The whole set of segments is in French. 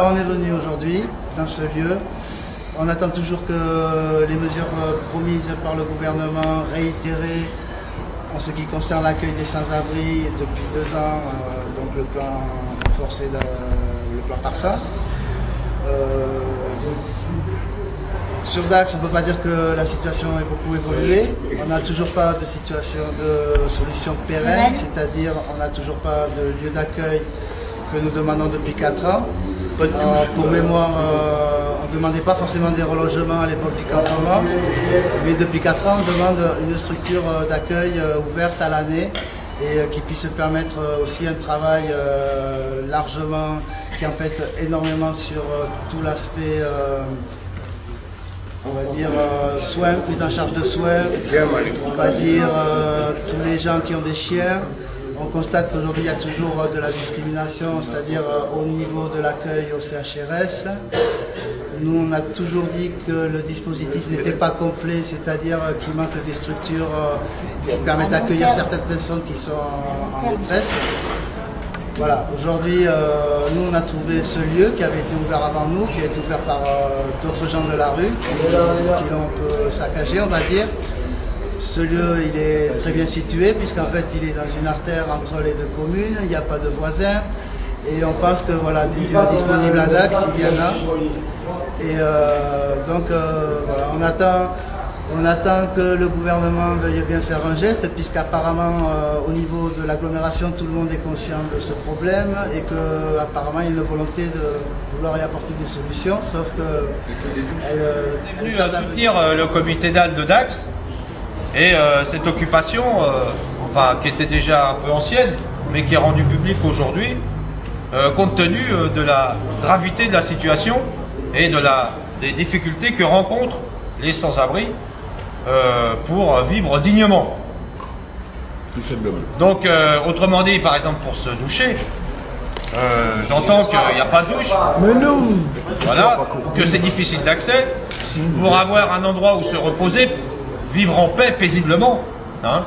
On est venu aujourd'hui dans ce lieu. On attend toujours que les mesures promises par le gouvernement, réitérées en ce qui concerne l'accueil des sans-abri depuis 2 ans, donc le plan renforcé, le plan Parsa. Sur Dax, on ne peut pas dire que la situation ait beaucoup évolué. On n'a toujours pas de solution pérenne, c'est-à-dire on n'a toujours pas de lieu d'accueil que nous demandons depuis 4 ans. Pour mémoire, on ne demandait pas forcément des relogements à l'époque du campement, mais depuis 4 ans, on demande une structure d'accueil ouverte à l'année et qui puisse permettre aussi un travail largement, qui empiète énormément sur tout l'aspect, on va dire, soins, prise en charge de soins, on va dire tous les gens qui ont des chiens. On constate qu'aujourd'hui il y a toujours de la discrimination, c'est-à-dire au niveau de l'accueil au CHRS. Nous on a toujours dit que le dispositif n'était pas complet, c'est-à-dire qu'il manque des structures qui permettent d'accueillir certaines personnes qui sont en détresse. Voilà, aujourd'hui nous on a trouvé ce lieu qui avait été ouvert avant nous, qui a été ouvert par d'autres gens de la rue, qui l'ont un peu saccagé on va dire. Ce lieu, il est très bien situé puisqu'en fait, il est dans une artère entre les 2 communes, il n'y a pas de voisins et on pense que voilà, des lieux disponibles à Dax, il y en a. Et donc, voilà, on attend que le gouvernement veuille bien faire un geste puisqu'apparemment, au niveau de l'agglomération, tout le monde est conscient de ce problème et qu'apparemment, il y a une volonté de vouloir y apporter des solutions, sauf que... On est venu soutenir le comité d'Al de Dax. Et cette occupation, qui était déjà un peu ancienne, mais qui est rendue publique aujourd'hui, compte tenu de la gravité de la situation et des difficultés que rencontrent les sans-abri pour vivre dignement. Donc, autrement dit, par exemple, pour se doucher, j'entends qu'il n'y a pas de douche, voilà, que c'est difficile d'accès, pour avoir un endroit où se reposer, vivre en paix paisiblement, hein.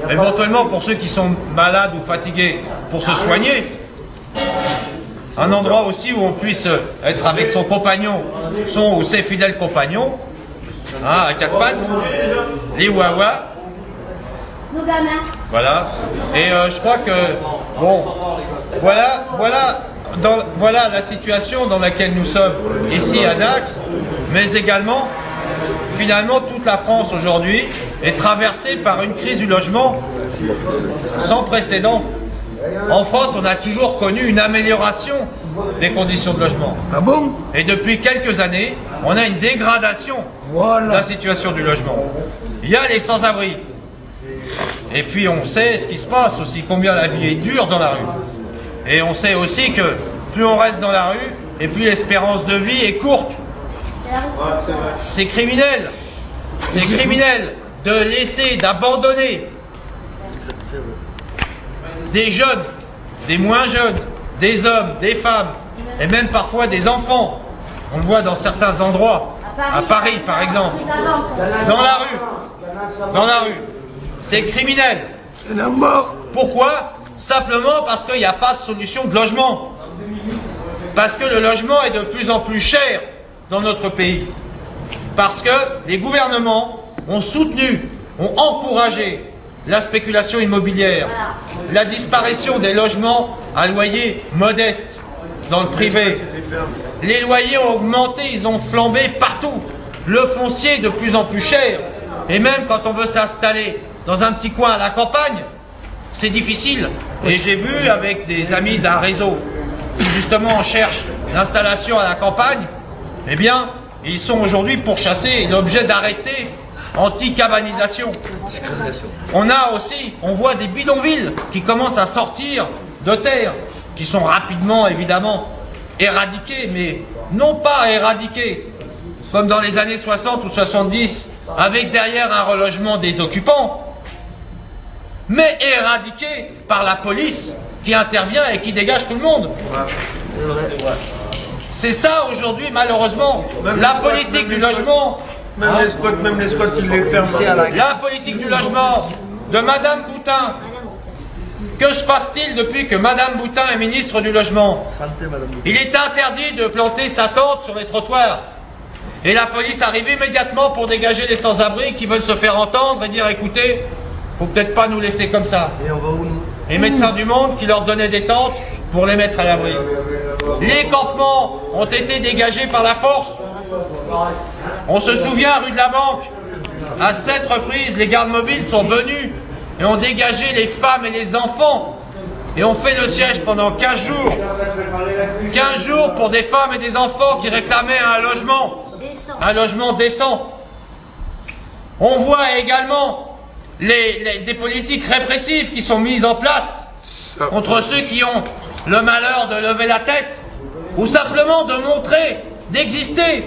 Éventuellement pour ceux qui sont malades ou fatigués, pour se soigner, un endroit aussi où on puisse être avec son compagnon, son ou ses fidèles compagnons, hein, à 4 pattes, les wawas, voilà, et je crois que, bon, voilà la situation dans laquelle nous sommes ici à Dax, mais également, finalement, toute la France aujourd'hui est traversée par une crise du logement sans précédent. En France, on a toujours connu une amélioration des conditions de logement. Ah bon? Et depuis quelques années, on a une dégradation de la situation du logement. Il y a les sans-abri. Et puis on sait ce qui se passe aussi, combien la vie est dure dans la rue. Et on sait aussi que plus on reste dans la rue, et plus l'espérance de vie est courte. C'est criminel. C'est criminel de laisser, d'abandonner des jeunes, des moins jeunes, des hommes, des femmes, et même parfois des enfants. On le voit dans certains endroits, à Paris par exemple, dans la rue. C'est criminel. Pourquoi? Simplement parce qu'il n'y a pas de solution de logement. Parce que le logement est de plus en plus cher dans notre pays. Parce que les gouvernements ont soutenu, ont encouragé la spéculation immobilière, la disparition des logements à loyer modeste dans le privé. Les loyers ont augmenté, ils ont flambé partout. Le foncier est de plus en plus cher. Et même quand on veut s'installer dans un petit coin à la campagne, c'est difficile. Et j'ai vu avec des amis d'un réseau qui justement cherchent l'installation à la campagne, eh bien, ils sont aujourd'hui pourchassés, l'objet d'arrêtés anti-cabanisation. On voit des bidonvilles qui commencent à sortir de terre, qui sont rapidement, évidemment, éradiqués, mais non pas éradiqués, comme dans les années 60 ou 70, avec derrière un relogement des occupants, mais éradiqués par la police qui intervient et qui dégage tout le monde. C'est ça aujourd'hui, malheureusement, la politique du logement. Même les squats, ils les ferment. La politique du logement de Madame Boutin Que se passe-t-il depuis que Madame Boutin est ministre du Logement? Il est interdit de planter sa tente sur les trottoirs. Et la police arrive immédiatement pour dégager les sans-abri qui veulent se faire entendre et dire écoutez, faut peut-être pas nous laisser comme ça. Et on va où nous? Les Médecins du Monde qui leur donnaient des tentes pour les mettre à l'abri. Les campements ont été dégagés par la force. On se souvient, rue de la Banque, à 7 reprises, les gardes mobiles sont venus et ont dégagé les femmes et les enfants. Et ont fait le siège pendant 15 jours. 15 jours pour des femmes et des enfants qui réclamaient un logement décent. On voit également des politiques répressives qui sont mises en place contre ceux qui ont le malheur de lever la tête ou simplement de montrer, d'exister,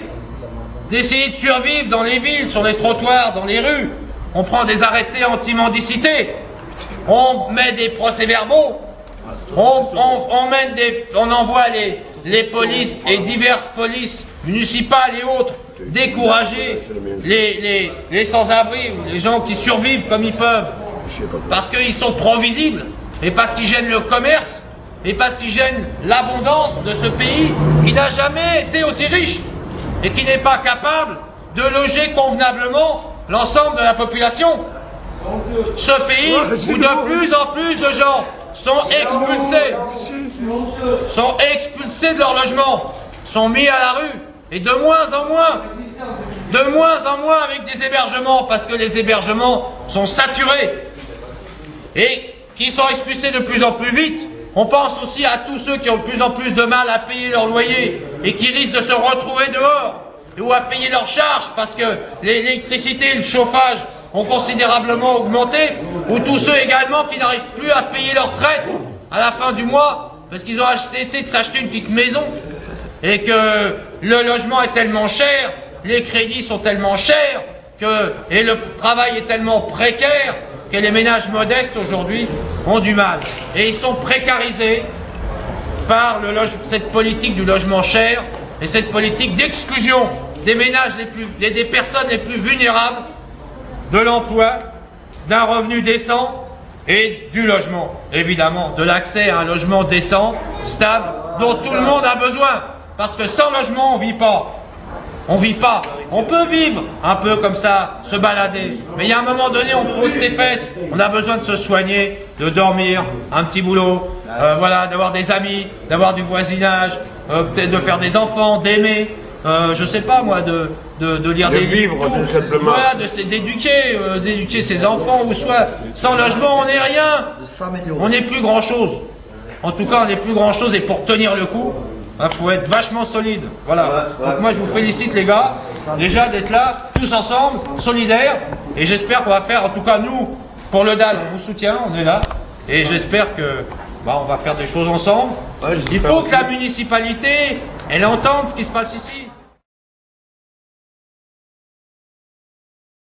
d'essayer de survivre dans les villes, sur les trottoirs, dans les rues. On prend des arrêtés anti-mendicité, on met des procès-verbaux, on envoie les polices et diverses polices municipales et autres décourager les sans-abri ou les gens qui survivent comme ils peuvent parce qu'ils sont trop visibles et parce qu'ils gênent le commerce et parce qu'ils gênent l'abondance de ce pays qui n'a jamais été aussi riche et qui n'est pas capable de loger convenablement l'ensemble de la population. Ce pays où de plus en plus de gens sont expulsés de leur logement, sont mis à la rue, et de moins en moins avec des hébergements, parce que les hébergements sont saturés, et qui sont expulsés de plus en plus vite. On pense aussi à tous ceux qui ont de plus en plus de mal à payer leur loyer, et qui risquent de se retrouver dehors, ou à payer leurs charges, parce que l'électricité et le chauffage ont considérablement augmenté, ou tous ceux également qui n'arrivent plus à payer leur retraite à la fin du mois, parce qu'ils ont essayé de s'acheter une petite maison, et que le logement est tellement cher, les crédits sont tellement chers, et le travail est tellement précaire, que les ménages modestes aujourd'hui ont du mal. Et ils sont précarisés par cette politique du logement cher, et cette politique d'exclusion des ménages des personnes les plus vulnérables, de l'emploi, d'un revenu décent et du logement, évidemment, de l'accès à un logement décent, stable, dont tout le monde a besoin. Parce que sans logement, on vit pas. On vit pas. On peut vivre un peu comme ça, se balader. Mais il y a un moment donné, on pose ses fesses. On a besoin de se soigner, de dormir, un petit boulot, voilà, d'avoir des amis, d'avoir du voisinage, peut-être de faire des enfants, d'aimer. Je sais pas moi, de lire des livres, tout simplement. Voilà, d'éduquer ses enfants, ou soit sans logement, on n'est rien. On n'est plus grand chose. En tout cas, on n'est plus grand chose, et pour tenir le coup, il faut être vachement solide. Voilà. Donc moi, je vous félicite les gars, déjà d'être là, tous ensemble, solidaires, et j'espère qu'on va faire, en tout cas nous, pour le DAL, on vous soutient, on est là, et j'espère que on va faire des choses ensemble. Il faut que la municipalité, elle entende ce qui se passe ici.